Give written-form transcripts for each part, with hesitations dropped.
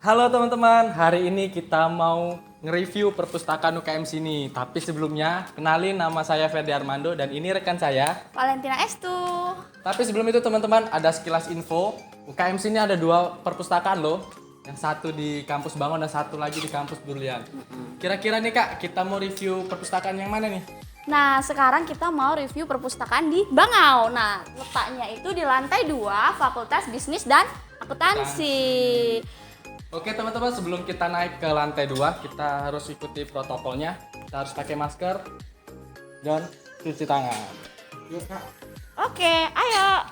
Halo teman-teman, hari ini kita mau nge-review perpustakaan UKM sini. Tapi sebelumnya, kenalin nama saya Ferdi Armando dan ini rekan saya. Valentina Estu. Tapi sebelum itu teman-teman, ada sekilas info. UKM sini ada 2 perpustakaan loh. Yang satu di kampus Bangun dan satu lagi di kampus Burlian. Kira-kira nih Kak, kita mau review perpustakaan yang mana nih? Nah, sekarang kita mau review perpustakaan di Bangau. Nah, letaknya itu di lantai 2 Fakultas Bisnis dan Akuntansi. Oke teman-teman, sebelum kita naik ke lantai 2, kita harus ikuti protokolnya. Kita harus pakai masker dan cuci tangan. Yuk Kak. Oke, ayo.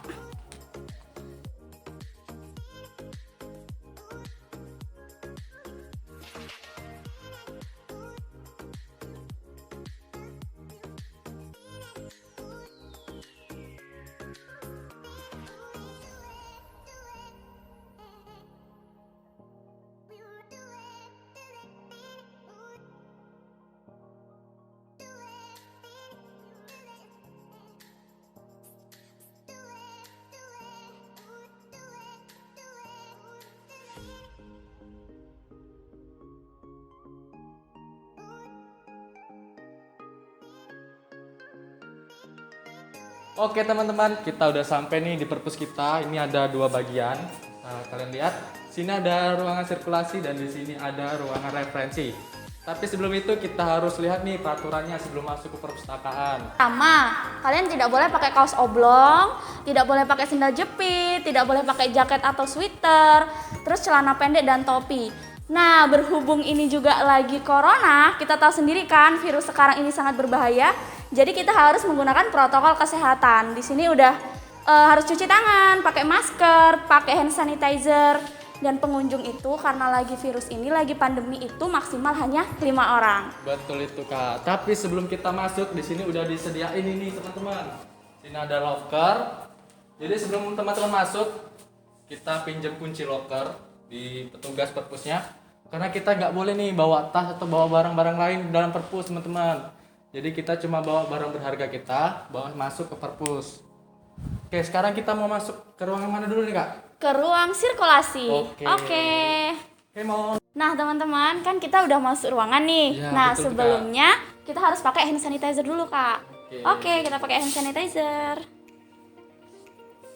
Oke teman-teman, kita udah sampai nih di perpus kita. Ini ada 2 bagian. Nah, kalian lihat, sini ada ruangan sirkulasi dan di sini ada ruangan referensi. Tapi sebelum itu kita harus lihat nih peraturannya sebelum masuk ke perpustakaan. Pertama, kalian tidak boleh pakai kaos oblong, tidak boleh pakai sendal jepit, tidak boleh pakai jaket atau sweater, terus celana pendek dan topi. Nah, berhubung ini juga lagi corona, kita tahu sendiri kan virus sekarang ini sangat berbahaya. Jadi kita harus menggunakan protokol kesehatan. Di sini udah harus cuci tangan, pakai masker, pakai hand sanitizer. Dan pengunjung itu karena lagi virus ini, lagi pandemi itu maksimal hanya 5 orang. Betul itu Kak. Tapi sebelum kita masuk, di sini udah disediain ini teman-teman. Sini ada locker. Jadi sebelum teman-teman masuk, kita pinjam kunci locker di petugas perpusnya. Karena kita nggak boleh nih bawa tas atau bawa barang-barang lain dalam perpus teman-teman. Jadi kita cuma bawa barang berharga kita, bawa masuk ke perpus. Oke, sekarang kita mau masuk ke ruangan mana dulu nih Kak? Ke ruang sirkulasi. Oke. Oke, mau. Nah teman-teman, kan kita udah masuk ruangan nih. Ya, Nah betul, sebelumnya kita harus pakai hand sanitizer dulu Kak. Oke. Oke, kita pakai hand sanitizer.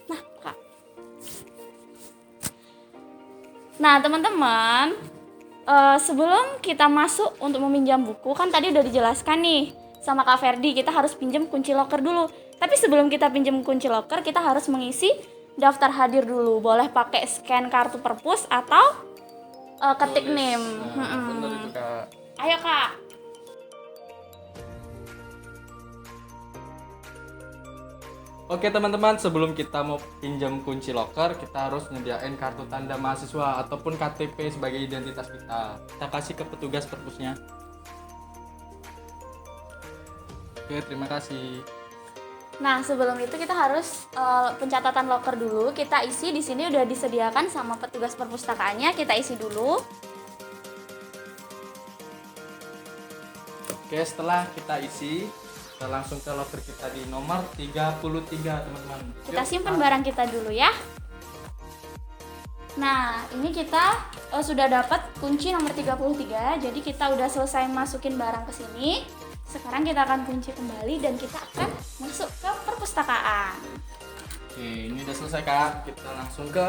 Nah Kak. Nah teman-teman, sebelum kita masuk untuk meminjam buku, kan tadi udah dijelaskan nih sama Kak Ferdi, kita harus pinjam kunci loker dulu. Tapi sebelum kita pinjam kunci loker, kita harus mengisi daftar hadir dulu. Boleh pakai scan kartu perpus atau ketik Tulis. name. Nah, bener itu Kak. Ayo Kak. Oke teman-teman, sebelum kita mau pinjam kunci loker, kita harus nyediain kartu tanda mahasiswa ataupun KTP sebagai identitas kita. Kita kasih ke petugas perpusnya. Oke, terima kasih. Nah, sebelum itu kita harus pencatatan loker dulu. Kita isi di sini udah disediakan sama petugas perpustakaannya. Kita isi dulu. Oke, setelah kita isi, kita langsung ke loker kita di nomor 33 teman-teman. Kita Yuk, simpan barang kita dulu ya. Nah, ini kita sudah dapat kunci nomor 33. Jadi kita udah selesai masukin barang ke sini. Sekarang kita akan kunci kembali dan kita akan masuk ke perpustakaan. Oke, ini udah selesai Kak. Kita langsung ke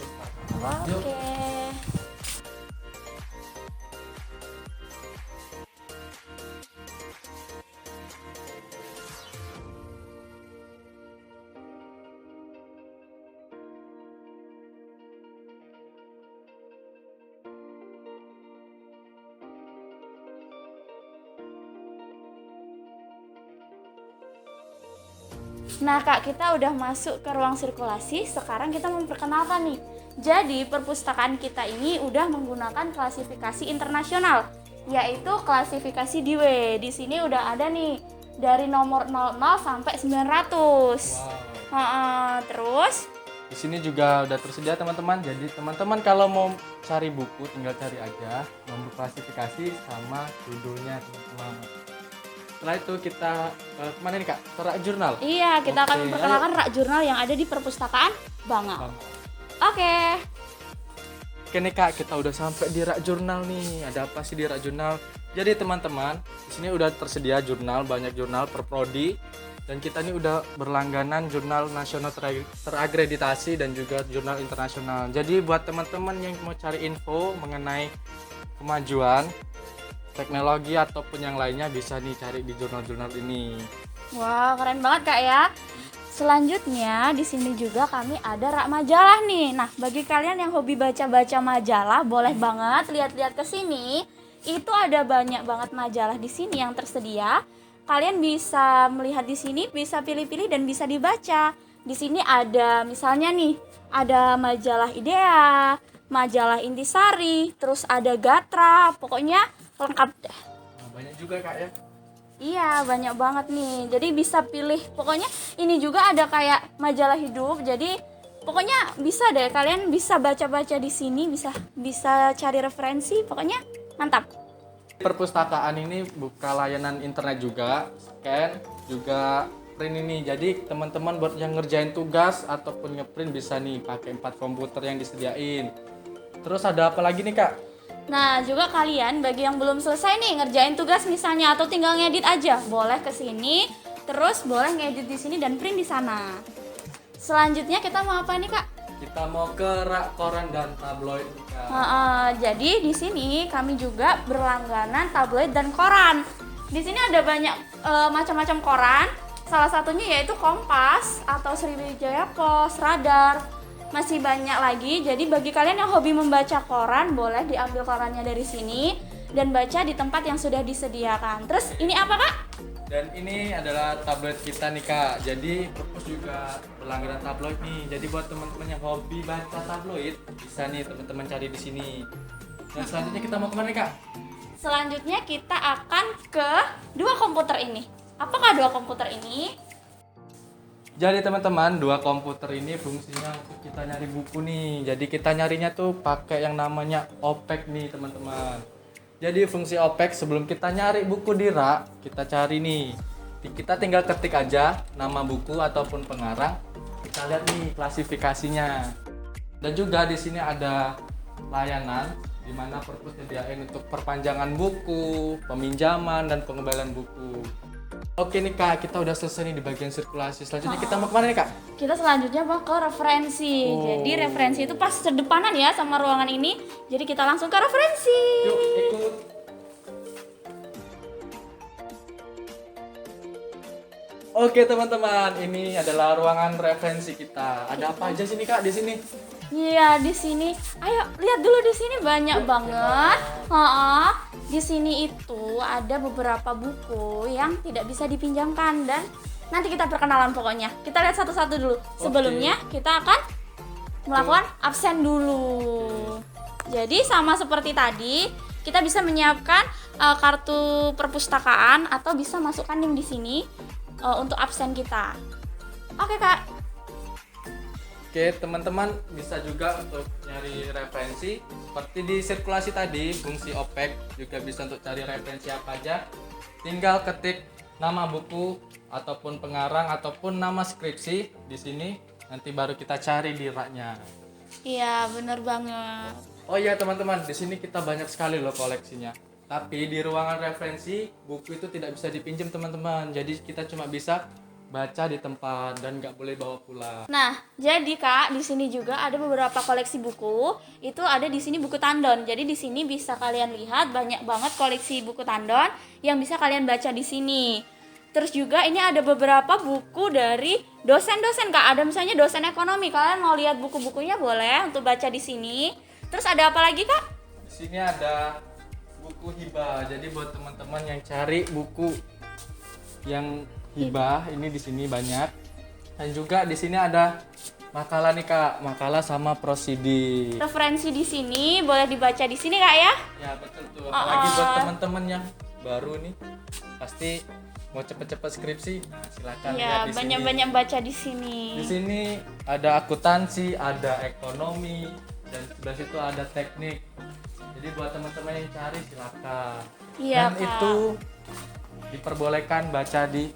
perpustakaan. Yuk. Oke. Nah Kak, kita udah masuk ke ruang sirkulasi. Sekarang kita memperkenalkan nih. Jadi perpustakaan kita ini udah menggunakan klasifikasi internasional, yaitu klasifikasi DIWE. Di sini udah ada nih dari nomor 00 sampai 900. Wow. Terus Di sini juga udah tersedia teman-teman. Jadi teman-teman kalau mau cari buku tinggal cari aja nomor klasifikasi sama judulnya teman-teman. Setelah itu kita kemana nih Kak? Ke rak jurnal? iya, kita akan Oke, memperkenalkan rak jurnal yang ada di perpustakaan Bangau. Bang. Oke. Oke nih Kak, kita udah sampai di rak jurnal nih. Ada apa sih di rak jurnal? Jadi teman-teman, di sini udah tersedia jurnal, banyak jurnal per prodi, dan kita nih udah berlangganan jurnal nasional terakreditasi dan juga jurnal internasional. Jadi buat teman-teman yang mau cari info mengenai kemajuan teknologi ataupun yang lainnya bisa nih cari di jurnal-jurnal ini. Wah, keren banget Kak ya. Selanjutnya di sini juga kami ada rak majalah nih. Nah, bagi kalian yang hobi baca-baca majalah, boleh banget lihat-lihat ke sini. Itu ada banyak banget majalah di sini yang tersedia. Kalian bisa melihat di sini, bisa pilih-pilih dan bisa dibaca. Di sini ada misalnya nih, ada majalah Idea, majalah Intisari, terus ada Gatra, pokoknya lengkap deh. Nah, banyak juga Kak ya. Iya, banyak banget nih. Jadi bisa pilih. Pokoknya ini juga ada kayak majalah hidup. Jadi pokoknya bisa deh, kalian bisa baca-baca di sini, bisa cari referensi. Pokoknya mantap. Perpustakaan ini buka layanan internet juga, scan, juga print ini. Jadi teman-teman buat yang ngerjain tugas ataupun ngeprint bisa nih pakai 4 komputer yang disediain. Terus ada apa lagi nih Kak? Nah, juga kalian bagi yang belum selesai nih ngerjain tugas misalnya atau tinggal ngedit aja, boleh ke sini, terus boleh ngedit di sini dan print di sana. Selanjutnya kita mau apa nih, Kak? Kita mau ke rak koran dan tabloid nih Kak. Jadi di sini kami juga berlangganan tabloid dan koran. Di sini ada banyak macam-macam koran. Salah satunya yaitu Kompas atau Sriwijaya Pos, Radar. Masih banyak lagi. Jadi bagi kalian yang hobi membaca koran, boleh diambil korannya dari sini dan baca di tempat yang sudah disediakan. Terus ini apa, Kak? Dan ini adalah tabloid kita nih Kak. Jadi Perpus juga berlangganan tabloid nih. Jadi buat teman-teman yang hobi baca tabloid, bisa nih teman-teman cari di sini. Dan selanjutnya kita mau kemana nih Kak? Selanjutnya kita akan ke 2 komputer ini. Apakah 2 komputer ini? Jadi teman-teman, 2 komputer ini fungsinya untuk kita nyari buku nih. Jadi kita nyarinya tuh pakai yang namanya OPEC nih teman-teman. Jadi fungsi OPEC sebelum kita nyari buku di rak, kita cari nih. Kita tinggal ketik aja nama buku ataupun pengarang. Kita lihat nih klasifikasinya. Dan juga di sini ada layanan di mana Perpus sediain untuk perpanjangan buku, peminjaman dan pengembalian buku. Oke nih Kak, kita udah selesai nih di bagian sirkulasi. Selanjutnya kita mau kemana nih Kak? Kita selanjutnya mau ke referensi. Jadi referensi itu pas sedepanan ya sama ruangan ini. Jadi kita langsung ke referensi. Yuk ikut. Oke teman-teman, ini adalah ruangan referensi kita. Ada apa aja sih nih Kak di sini? Iya, di sini. Ayo lihat dulu di sini banyak banget. Di sini itu ada beberapa buku yang tidak bisa dipinjamkan dan nanti kita perkenalan pokoknya. Kita lihat satu-satu dulu. Sebelumnya kita akan melakukan absen dulu. Jadi sama seperti tadi, kita bisa menyiapkan kartu perpustakaan atau bisa masukkan link di sini untuk absen kita. Oke, Kak. Oke, teman-teman bisa juga untuk nyari referensi seperti di sirkulasi tadi, fungsi OPEC juga bisa untuk cari referensi apa aja. Tinggal ketik nama buku ataupun pengarang ataupun nama skripsi di sini, nanti baru kita cari di raknya. Iya, bener banget. Oh iya teman-teman, di sini kita banyak sekali loh koleksinya. Tapi di ruangan referensi buku itu tidak bisa dipinjam teman-teman. Jadi kita cuma bisa baca di tempat dan nggak boleh bawa pulang. Nah, jadi Kak, di sini juga ada beberapa koleksi buku. Itu ada di sini buku tandon. Jadi di sini bisa kalian lihat banyak banget koleksi buku tandon yang bisa kalian baca di sini. Terus juga ini ada beberapa buku dari dosen-dosen Kak. Ada misalnya dosen ekonomi. Kalian mau lihat buku-bukunya boleh untuk baca di sini. Terus ada apa lagi Kak? Di sini ada buku hibah. Jadi buat teman-teman yang cari buku yang hibah ini di sini banyak. Dan juga di sini ada makalah nih Kak, makalah sama prosidi. Referensi di sini boleh dibaca di sini Kak ya? Ya betul tuh. Apalagi buat teman-teman yang baru nih, pasti mau cepet-cepet skripsi, nah silakan lihat Ya, di banyak-banyak sini. baca di sini. Di sini ada akuntansi, ada ekonomi, dan sebelah situ ada teknik. Jadi buat teman-teman yang cari silakan. Iya, Dan Kak. itu diperbolehkan baca di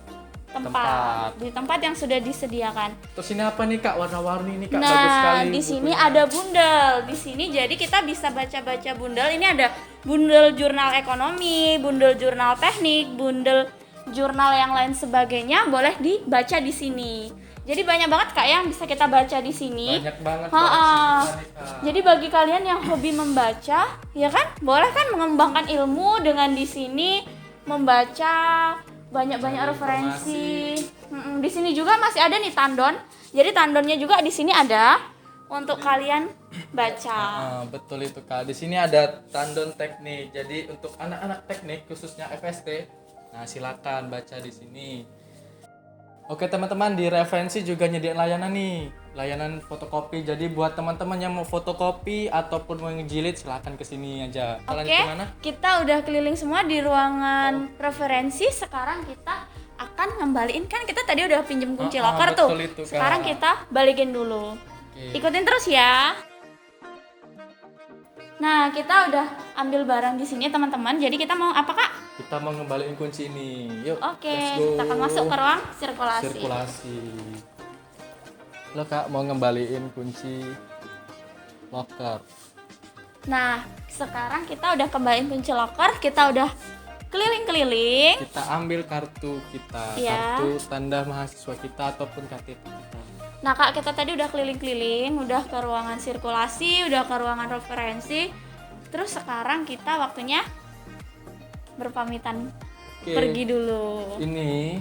tempat. Di tempat yang sudah disediakan. Terus ini apa nih Kak? Warna-warni nih Kak. Bagus Nah, sekali di sini bukunya. ada bundel. Di sini jadi kita bisa baca-baca bundel. Ini ada bundel jurnal ekonomi, bundel jurnal teknik, bundel jurnal yang lain sebagainya. Boleh dibaca di sini. Jadi banyak banget Kak yang bisa kita baca di sini. Banyak banget Ha-ha. koleksi kita nih, Kak. Jadi bagi kalian yang hobi membaca, ya kan, boleh kan mengembangkan ilmu dengan di sini membaca banyak-banyak Cari referensi. Di sini juga masih ada nih tandon. Jadi tandonnya juga di sini ada untuk kalian baca. Betul itu Kak. Di sini ada tandon teknik. Jadi untuk anak-anak teknik khususnya FST, nah silakan baca di sini. Oke teman-teman, di referensi juga nyediain layanan nih, layanan fotokopi. Jadi buat teman-teman yang mau fotokopi ataupun mau ngejilid silakan ke sini aja. Kalian Oke, kemana? kita udah keliling semua di ruangan referensi. Sekarang kita akan ngembaliin, kan kita tadi udah pinjem kunci locker tuh. betul itu, Kak. Sekarang kita balikin dulu. Oke. Ikutin terus ya. Nah, kita udah ambil barang di sini teman-teman. Jadi kita mau apa Kak? Kita mau ngembaliin kunci ini. Yuk. Oke, let's go. kita akan masuk ke ruang sirkulasi. Sirkulasi. Lo Kak mau ngembaliin kunci locker. Nah, sekarang kita udah kembaliin kunci locker. Kita udah keliling-keliling. Kita ambil kartu kita, Iya. kartu tanda mahasiswa kita ataupun KTP kita. Nah Kak, kita tadi udah keliling-keliling, udah ke ruangan sirkulasi, udah ke ruangan referensi. Terus sekarang kita waktunya berpamitan. Oke. Pergi dulu. Ini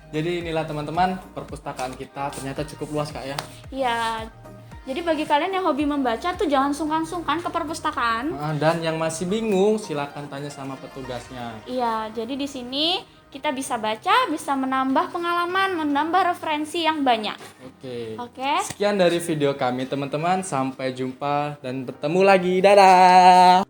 jadi inilah teman-teman, perpustakaan kita ternyata cukup luas Kak ya. Iya. Jadi bagi kalian yang hobi membaca tuh jangan sungkan-sungkan ke perpustakaan. Dan yang masih bingung silakan tanya sama petugasnya. Iya, jadi di sini kita bisa baca, bisa menambah pengalaman, menambah referensi yang banyak. Oke. Oke. Sekian dari video kami teman-teman, sampai jumpa dan bertemu lagi. Dadah.